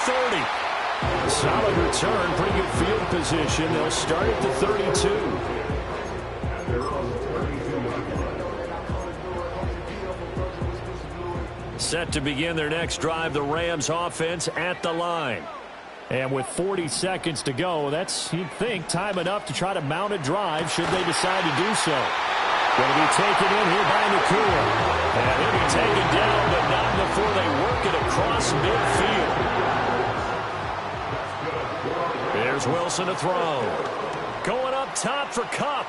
30. Solid return, pretty good field position. They'll start at the 32. Set to begin their next drive, the Rams offense at the line. And with 40 seconds to go, that's, you'd think, time enough to try to mount a drive should they decide to do so. Going to be taken in here by Nacua. And he'll be taken down, but not before they work it across midfield. There's Wilson to throw. Going up top for Kupp.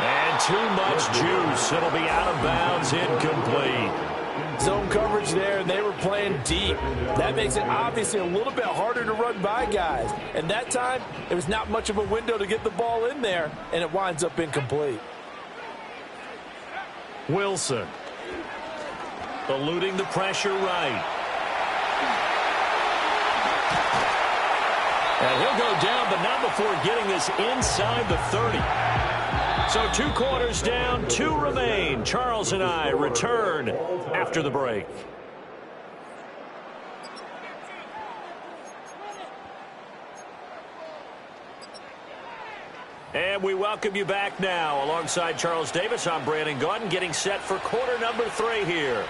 And too much juice. It'll be out of bounds, incomplete. Zone coverage there, and they were playing deep. That makes it obviously a little bit harder to run by guys. And that time, it was not much of a window to get the ball in there, and it winds up incomplete. Wilson. Eluding the pressure right. And he'll go down, but not before getting this inside the 30. So 2 quarters down, 2 remain. Charles and I return after the break. And we welcome you back now. Alongside Charles Davis, I'm Brandon Gaudin, getting set for quarter number 3 here.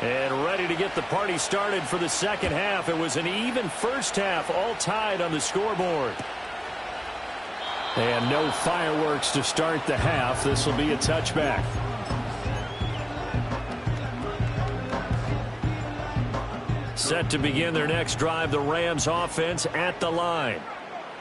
And ready to get the party started for the second half. It was an even first half, all tied on the scoreboard. And no fireworks to start the half. This will be a touchback. Set to begin their next drive, the Rams offense at the line.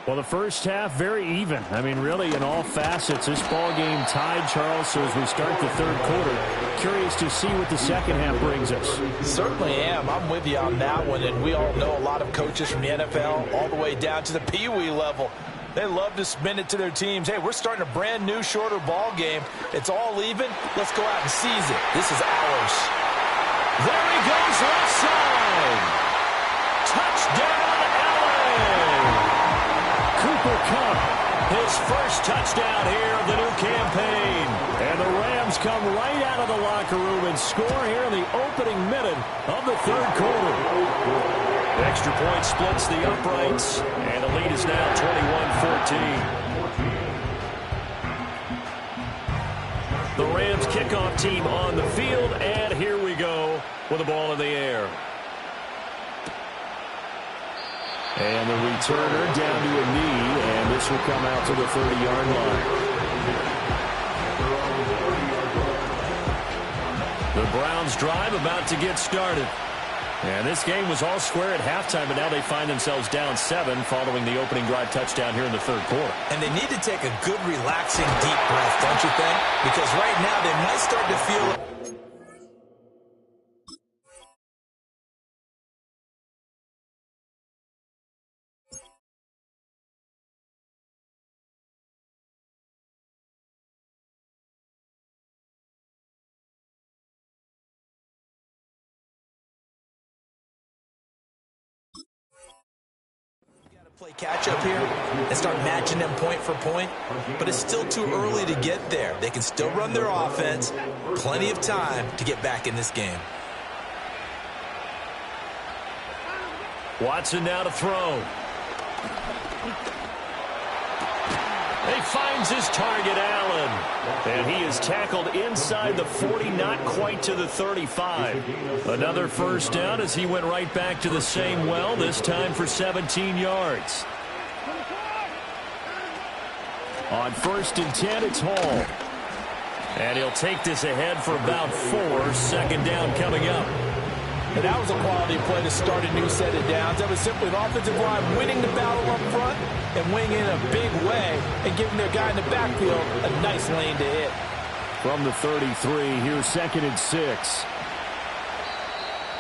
Well, the first half, very even. I mean, really, in all facets, this ball game tied, Charles. So as we start the third quarter, curious to see what the second half brings us. Certainly am. I'm with you on that one. And we all know a lot of coaches from the NFL all the way down to the Pee Wee level. They love to spin it to their teams. Hey, we're starting a brand new, shorter ball game. It's all even. Let's go out and seize it. This is ours. There he goes, left side. Touchdown, LA. Cooper Kupp, his first touchdown here of the new campaign. And the Rams come right out of the locker room and score here in the opening minute of the third quarter. The extra point splits the uprights, and the lead is now 21-14. The Rams kickoff team on the field, and here we go with the ball in the air. And the returner down to a knee, and this will come out to the 30-yard line. The Browns drive about to get started. And this game was all square at halftime, but now they find themselves down 7 following the opening drive touchdown here in the third quarter. And they need to take a good, relaxing, deep breath, don't you think? Because right now they might start to feel... play catch-up here and start matching them point for point, but it's still too early to get there. They can still run their offense. Plenty of time to get back in this game. Watson now to throw. He finds his target, Allen. And he is tackled inside the 40, not quite to the 35. Another first down as he went right back to the same well, this time for 17 yards. On 1st and 10, it's Hall. And he'll take this ahead for about 4. Second down coming up. And that was a quality play to start a new set of downs. That was simply the offensive line winning the battle up front and winning in a big way and giving their guy in the backfield a nice lane to hit. From the 33, here's 2nd and 6.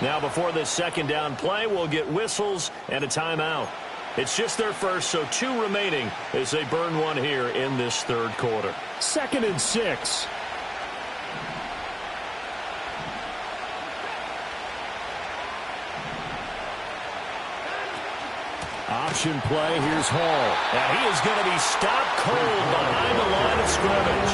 Now before this second down play, we'll get whistles and a timeout. It's just their first, so 2 remaining as they burn one here in this third quarter. 2nd and 6. Option play, here's Hall. And he is going to be stopped cold behind the line of scrimmage.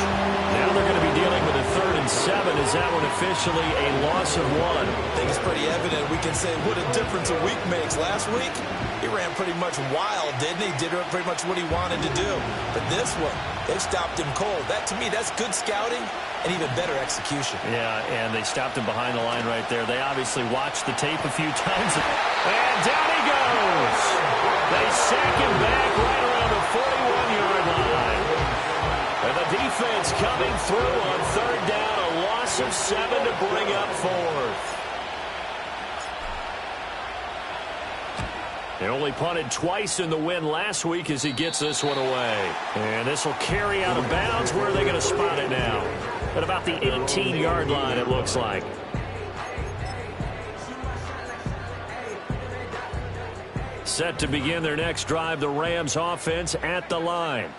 Now they're going to be dealing with a 3rd and and 7. Is that one officially a loss of 1? I think it's pretty evident. We can say what a difference a week makes. Last week, he ran pretty much wild, didn't he? Did pretty much what he wanted to do. But this one, they stopped him cold. That, to me, that's good scouting and even better execution. Yeah, and they stopped him behind the line right there. They obviously watched the tape a few times. And down he goes. They sack him back right around the 41-yard line. And the defense coming through on third down. A loss of 7 to bring up fourth. They only punted twice in the win last week as he gets this one away. And this will carry out of bounds. Where are they going to spot it now? At about the 18-yard line, it looks like. Set to begin their next drive, the Rams offense at the line.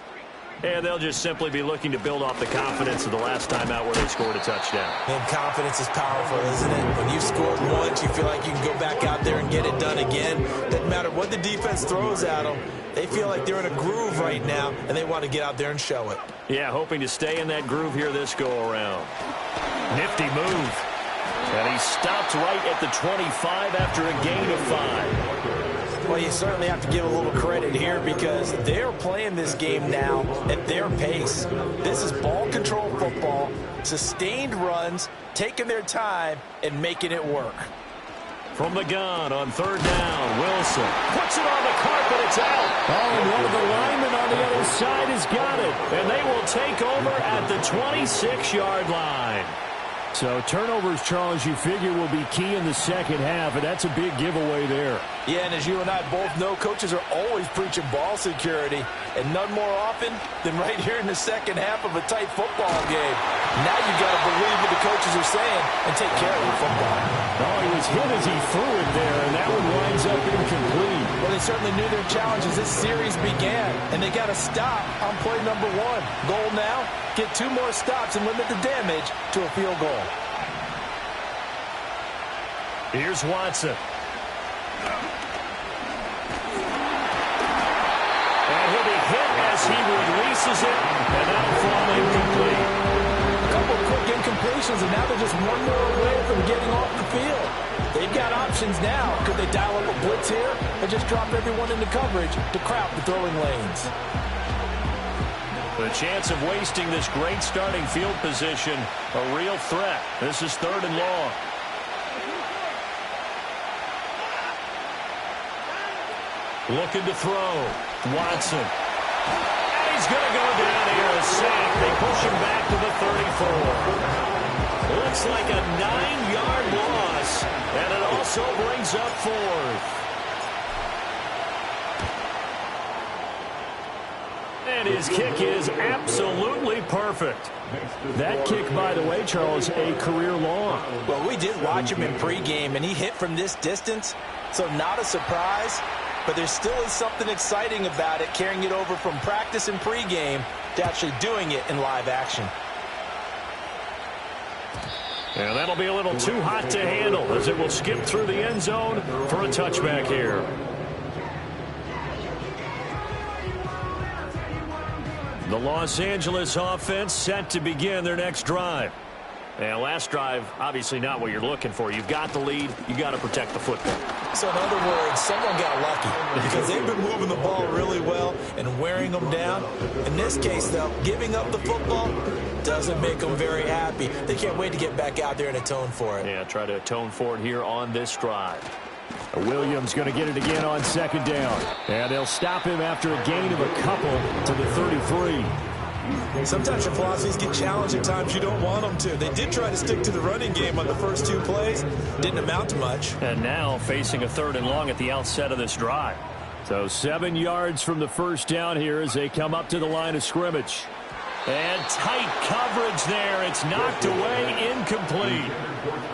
And they'll just simply be looking to build off the confidence of the last time out where they scored a touchdown. And confidence is powerful, isn't it? When you scored once, you feel like you can go back out there and get it done again. Doesn't matter what the defense throws at them. They feel like they're in a groove right now, and they want to get out there and show it. Yeah, hoping to stay in that groove here this go-around. Nifty move. And he stopped right at the 25 after a gain of 5. Well, you certainly have to give a little credit here because they're playing this game now at their pace. This is ball control football, sustained runs, taking their time, and making it work. From the gun on third down, Wilson puts it on the carpet. It's out. Oh, and one of the linemen on the other side has got it. And they will take over at the 26-yard line. So turnovers, Charles, you figure will be key in the second half, and that's a big giveaway there. Yeah, and as you and I both know, coaches are always preaching ball security, and none more often than right here in the second half of a tight football game. Now you got to believe what the coaches are saying and take care of your football. Oh, he was hit as he threw it there, and that one winds up incomplete. Well, they certainly knew their challenge as this series began, and they got to stop on play number 1. Goal now, get 2 more stops and limit the damage to a field goal. Here's Watson. And he'll be hit as he releases it, and that'll fall incomplete. A couple quick incompletions, and now they're just one more away from getting off the field. They've got options now. Could they dial up a blitz here and just drop everyone into coverage to crowd the throwing lanes? The chance of wasting this great starting field position, a real threat. This is third and long. Looking to throw. Watson. And he's going to go down here. A sack. They push him back to the 34. Looks like a 9-yard loss. And it also brings up fourth. And his kick is absolutely perfect. That kick, by the way, Charles, a career long. Well, we did watch him in pregame, and he hit from this distance, so not a surprise. But there still is something exciting about it, carrying it over from practice and pregame to actually doing it in live action. And that'll be a little too hot to handle as it will skip through the end zone for a touchback here. The Los Angeles offense set to begin their next drive. And last drive, obviously not what you're looking for. You've got the lead. You got to protect the football. So in other words, someone got lucky because they've been moving the ball really well and wearing them down. In this case, though, giving up the football doesn't make them very happy. They can't wait to get back out there and atone for it. Yeah, try to atone for it here on this drive. Williams going to get it again on second down. And they'll stop him after a gain of a couple to the 33. Sometimes your philosophies get challenged at times you don't want them to. They did try to stick to the running game on the first 2 plays. Didn't amount to much. And now facing a third and long at the outset of this drive. So 7 yards from the first down here as they come up to the line of scrimmage. And tight coverage there. It's knocked away, incomplete.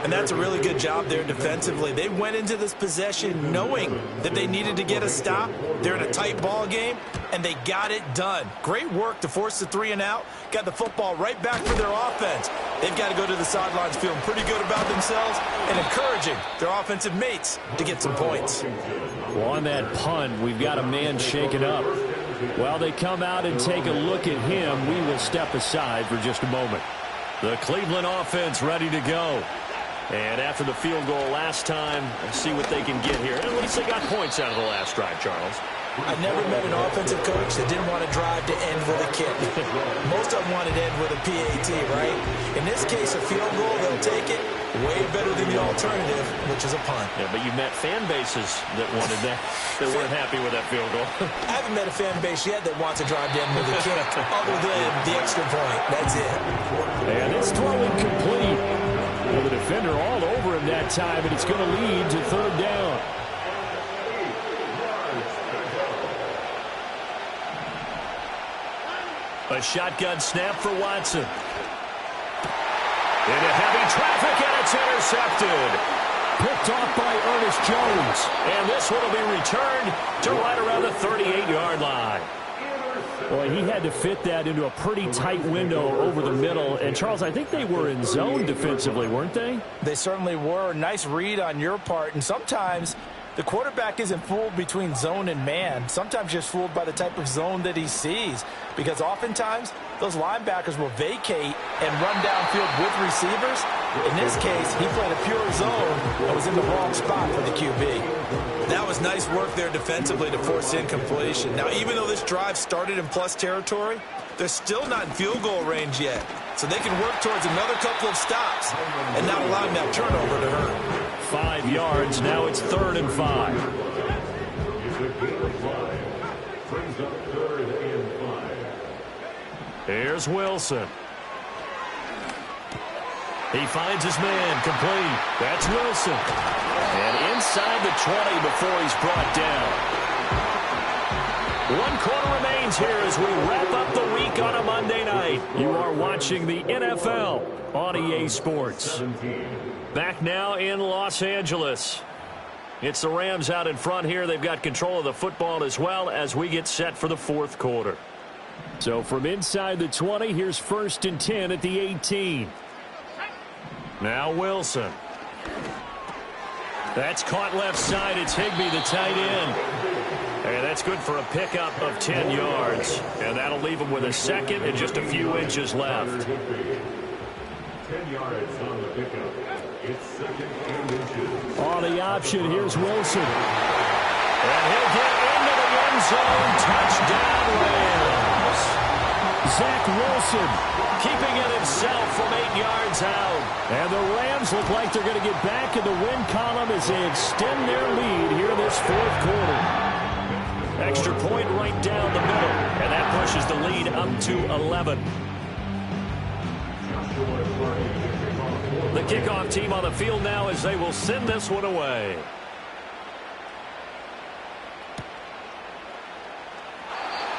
And that's a really good job there defensively. They went into this possession knowing that they needed to get a stop. They're in a tight ball game, and they got it done. Great work to force the 3 and out. Got the football right back for their offense. They've got to go to the sidelines feeling pretty good about themselves and encouraging their offensive mates to get some points. Well, on that punt, we've got a man shaken up. While they come out and take a look at him, we will step aside for just a moment. The Cleveland offense ready to go. And after the field goal last time, let's see what they can get here. At least they got points out of the last drive, Charles. I never met an offensive coach that didn't want to drive to end with a kick. Most of them wanted to end with a PAT, right? In this case, a field goal, they'll take it way better than the alternative, which is a punt. Yeah, but you met fan bases that wanted that, that weren't happy with that field goal. I haven't met a fan base yet that wants to drive to end with a kick other than the extra point. That's it. And it's throw incomplete. Well, the defender all over him that time, and it's going to lead to third down. A shotgun snap for Watson. Into heavy traffic, and it's intercepted. Picked off by Ernest Jones. And this one will be returned to right around the 38-yard line. Boy, he had to fit that into a pretty tight window over the middle. And, Charles, I think they were in zone defensively, weren't they? They certainly were. Nice read on your part. And sometimes the quarterback isn't fooled between zone and man. Sometimes just fooled by the type of zone that he sees. Because oftentimes, those linebackers will vacate and run downfield with receivers. In this case, he played a pure zone and was in the wrong spot for the QB. That was nice work there defensively to force incompletion. Now, even though this drive started in plus territory, they're still not in field goal range yet. So they can work towards another couple of stops and not allowing that turnover to hurt. 5 yards. Now it's 3rd and 5. Here's Wilson. He finds his man, complete. That's Wilson. And inside the 20 before he's brought down. 1 quarter remains here as we wrap up the week on a Monday night. You are watching the NFL on EA Sports. Back now in Los Angeles. It's the Rams out in front here. They've got control of the football as well as we get set for the 4th quarter. So from inside the 20, here's 1st and 10 at the 18. Now Wilson. That's caught left side. It's Higbee, the tight end. And that's good for a pickup of 10 yards. And that'll leave him with a second and just a few inches left. 10 yards on the pickup. It's 2nd and inches. On the option, here's Wilson. And he'll get into the end zone. Touchdown, Rams. Zach Wilson keeping it himself from 8 yards out. And the Rams look like they're going to get back in the win column as they extend their lead here this 4th quarter. Extra point right down the middle. And that pushes the lead up to 11. The kickoff team on the field now as they will send this one away.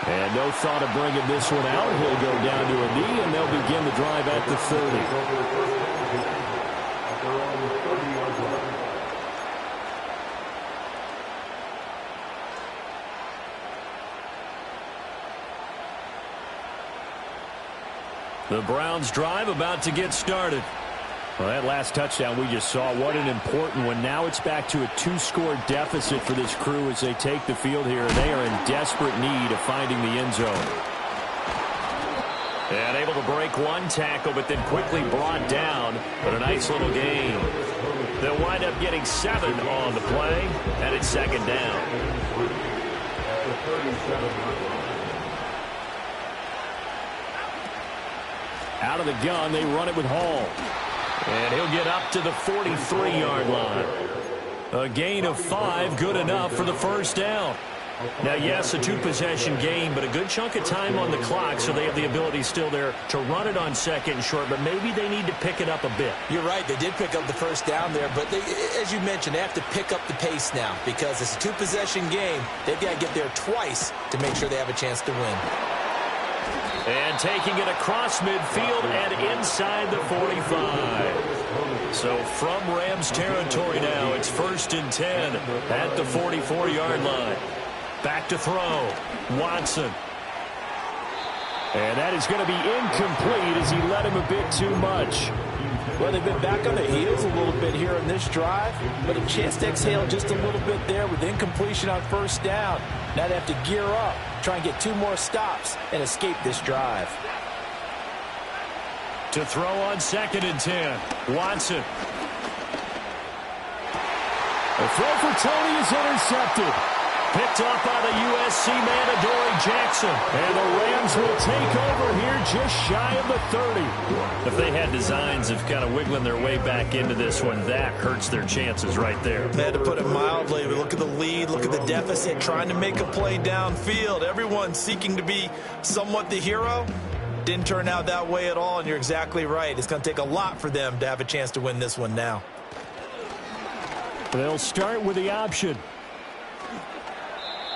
And no thought of bringing this one out. He'll go down to a knee, and they'll begin the drive at the 30. The Browns drive about to get started. Well, that last touchdown we just saw, what an important one. Now it's back to a 2-score deficit for this crew as they take the field here. They are in desperate need of finding the end zone. And able to break one tackle, but then quickly brought down. But a nice little gain. They'll wind up getting 7 on the play, and it's 2nd down. Out of the gun, they run it with Hall. And he'll get up to the 43-yard line. A gain of 5, good enough for the 1st down. Now, yes, a 2-possession game, but a good chunk of time on the clock, so they have the ability still there to run it on 2nd and short, but maybe they need to pick it up a bit. You're right. They did pick up the 1st down there, but they, as you mentioned, they have to pick up the pace now because it's a 2-possession game. They've got to get there twice to make sure they have a chance to win. And taking it across midfield and inside the 45. So from Rams territory now, it's 1st and 10 at the 44-yard line. Back to throw. Watson. And that is going to be incomplete as he led him a bit too much. Well, they've been back on the heels a little bit here in this drive, but a chance to exhale just a little bit there with incompletion on 1st down. Now they have to gear up, try and get 2 more stops, and escape this drive. To throw on 2nd and 10. Watson. The throw for Tony is intercepted. Picked up by the USC man, Adoree Jackson. And the Rams will take over here just shy of the 30. If they had designs of kind of wiggling their way back into this one, that hurts their chances right there. They had to put it mildly. We look at the lead, look at the deficit, trying to make a play downfield. Everyone seeking to be somewhat the hero. Didn't turn out that way at all, and you're exactly right. It's going to take a lot for them to have a chance to win this one now. They'll start with the option.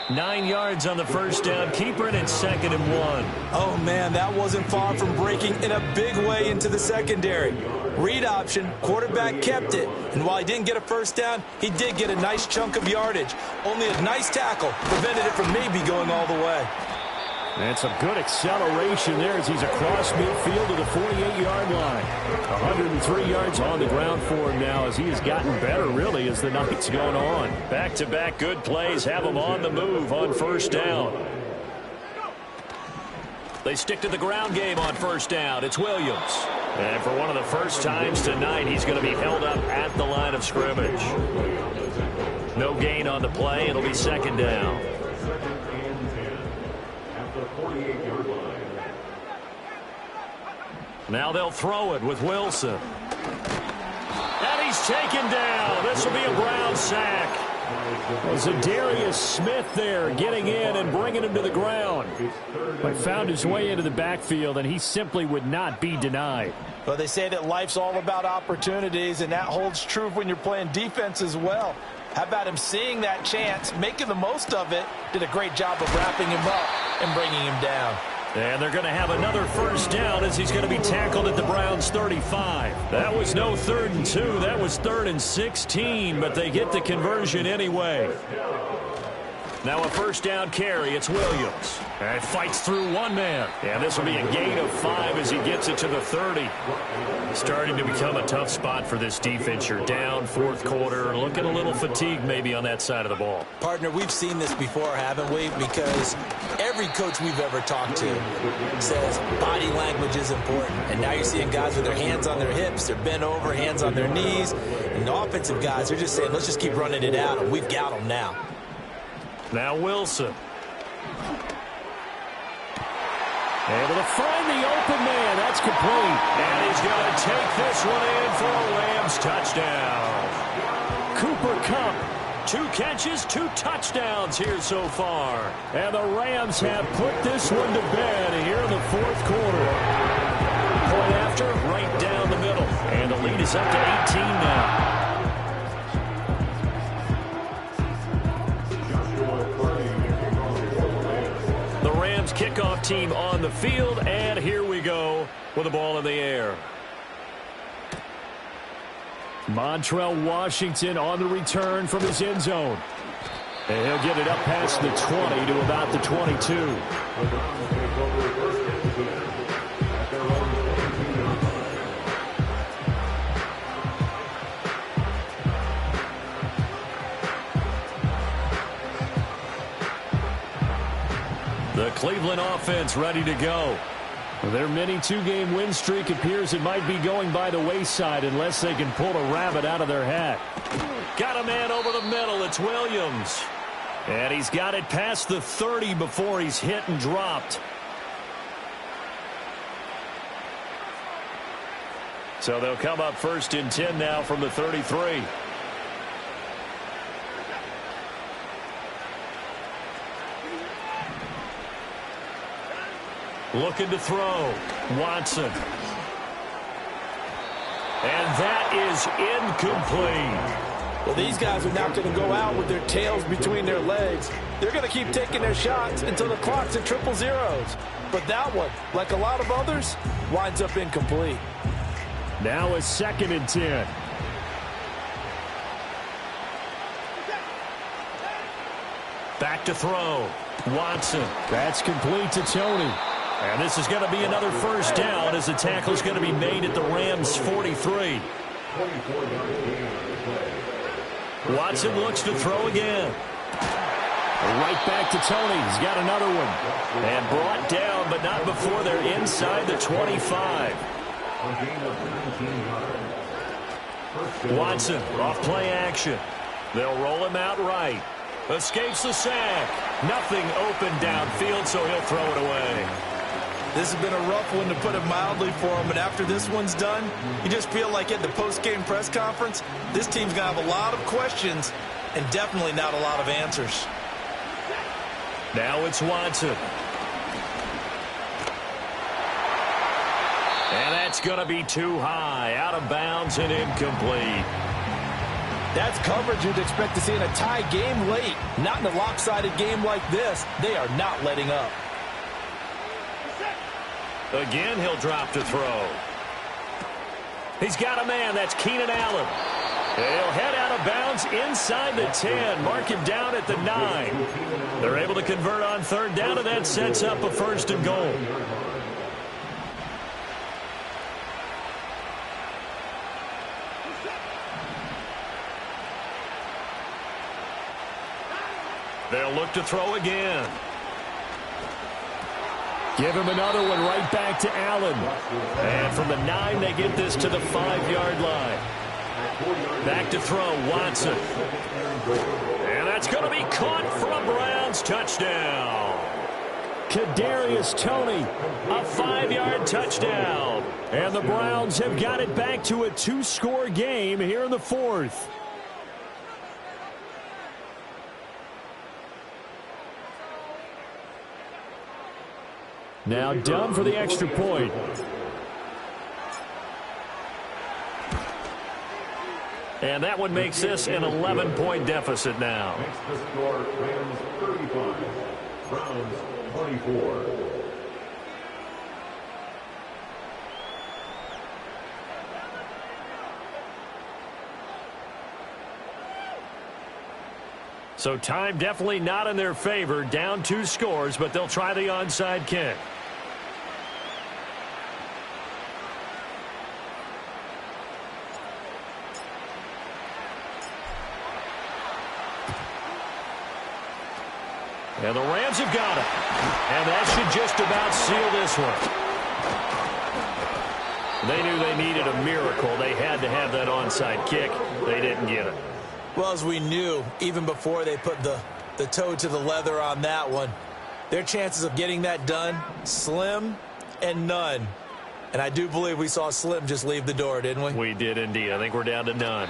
9 yards on the first down. Keeper, and it's 2nd and 1. Oh, man, that wasn't far from breaking in a big way into the secondary. Read option, quarterback kept it. And while he didn't get a first down, he did get a nice chunk of yardage. Only a nice tackle prevented it from maybe going all the way. And some good acceleration there as he's across midfield to the 48-yard line. 103 yards on the ground for him now as he has gotten better, really, as the night's going on. Back-to-back good plays have him on the move on first down. They stick to the ground game on first down. It's Williams. And for one of the first times tonight, he's going to be held up at the line of scrimmage. No gain on the play. It'll be 2nd down. Now they'll throw it with Wilson. And he's taken down. This will be a Brown sack. Zadarius Smith there getting in and bringing him to the ground. But found his way into the backfield, and he simply would not be denied. Well, they say that life's all about opportunities, and that holds true when you're playing defense as well. How about him seeing that chance, making the most of it, did a great job of wrapping him up and bringing him down. And they're going to have another first down as he's going to be tackled at the Browns' 35. That was no 3rd and 2. That was 3rd and 16, but they get the conversion anyway. Now a first down carry. It's Williams. And fights through one man. And this will be a gain of 5 as he gets it to the 30. Starting to become a tough spot for this defense. You're down 4th quarter. Looking a little fatigued maybe on that side of the ball. Partner, we've seen this before, haven't we? Because every coach we've ever talked to says body language is important. And now you're seeing guys with their hands on their hips. They're bent over, hands on their knees. And the offensive guys are just saying, let's just keep running it out. And we've got them now. Now Wilson. Able to find the open man. That's complete. And he's going to take this one in for a Rams touchdown. Cooper Kupp, 2 catches, 2 touchdowns here so far. And the Rams have put this one to bed here in the 4th quarter. Point after, right down the middle. And the lead is up to 18 now. Kickoff team on the field, and here we go with the ball in the air. Montrell Washington on the return from his end zone. And he'll get it up past the 20 to about the 22. The Cleveland offense ready to go. Their mini 2-game win streak appears it might be going by the wayside unless they can pull a rabbit out of their hat. Got a man over the middle. It's Williams. And he's got it past the 30 before he's hit and dropped. So they'll come up 1st and 10 now from the 33. Looking to throw. Watson. And that is incomplete. Well, these guys are not going to go out with their tails between their legs. They're going to keep taking their shots until the clock's at 000. But that one, like a lot of others, winds up incomplete. Now a 2nd and 10. Back to throw. Watson. That's complete to Tony. And this is going to be another first down as the tackle is going to be made at the Rams' 43. Watson looks to throw again. Right back to Tony. He's got another one. And brought down, but not before they're inside the 25. A gain of 19 yards. First down. Watson off play action. They'll roll him out right. Escapes the sack. Nothing open downfield, so he'll throw it away. This has been a rough one, to put it mildly, for him. But after this one's done, you just feel like at the post-game press conference, this team's going to have a lot of questions and definitely not a lot of answers. Now it's Watson. And that's going to be too high. Out of bounds and incomplete. That's coverage you'd expect to see in a tie game late. Not in a lopsided game like this. They are not letting up. Again, he'll drop to throw. He's got a man. That's Keenan Allen. He'll head out of bounds inside the 10. Mark him down at the 9. They're able to convert on third down, and that sets up a 1st and goal. They'll look to throw again. Give him another one right back to Allen. And from the 9, they get this to the 5-yard line. Back to throw, Watson. And that's going to be caught for a Browns touchdown. Kadarius Toney, a 5-yard touchdown. And the Browns have got it back to a 2-score game here in the 4th. Now Dunn for the extra point. And that one makes this an 11-point deficit now. Makes the score Rams 35, Browns 24. So time definitely not in their favor. Down 2 scores, but they'll try the onside kick. And the Rams have got it. And that should just about seal this one. They knew they needed a miracle. They had to have that onside kick. They didn't get it. Well, as we knew, even before they put the toe to the leather on that one, their chances of getting that done, slim and none. And I do believe we saw Slim just leave the door, didn't we? We did indeed. I think we're down to none.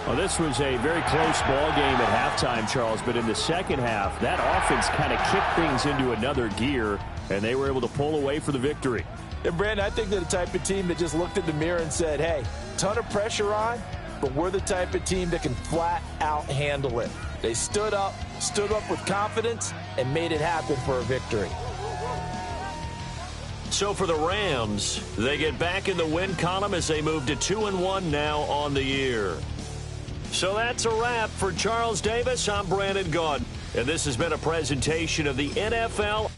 Well, this was a very close ball game at halftime, Charles, but in the second half, that offense kind of kicked things into another gear, and they were able to pull away for the victory. And, Brandon, I think they're the type of team that just looked in the mirror and said, hey, ton of pressure on, but we're the type of team that can flat out handle it. They stood up with confidence, and made it happen for a victory. So for the Rams, they get back in the win column as they move to 2-1 now on the year. So that's a wrap for Charles Davis. I'm Brandon Gaudin, and this has been a presentation of the NFL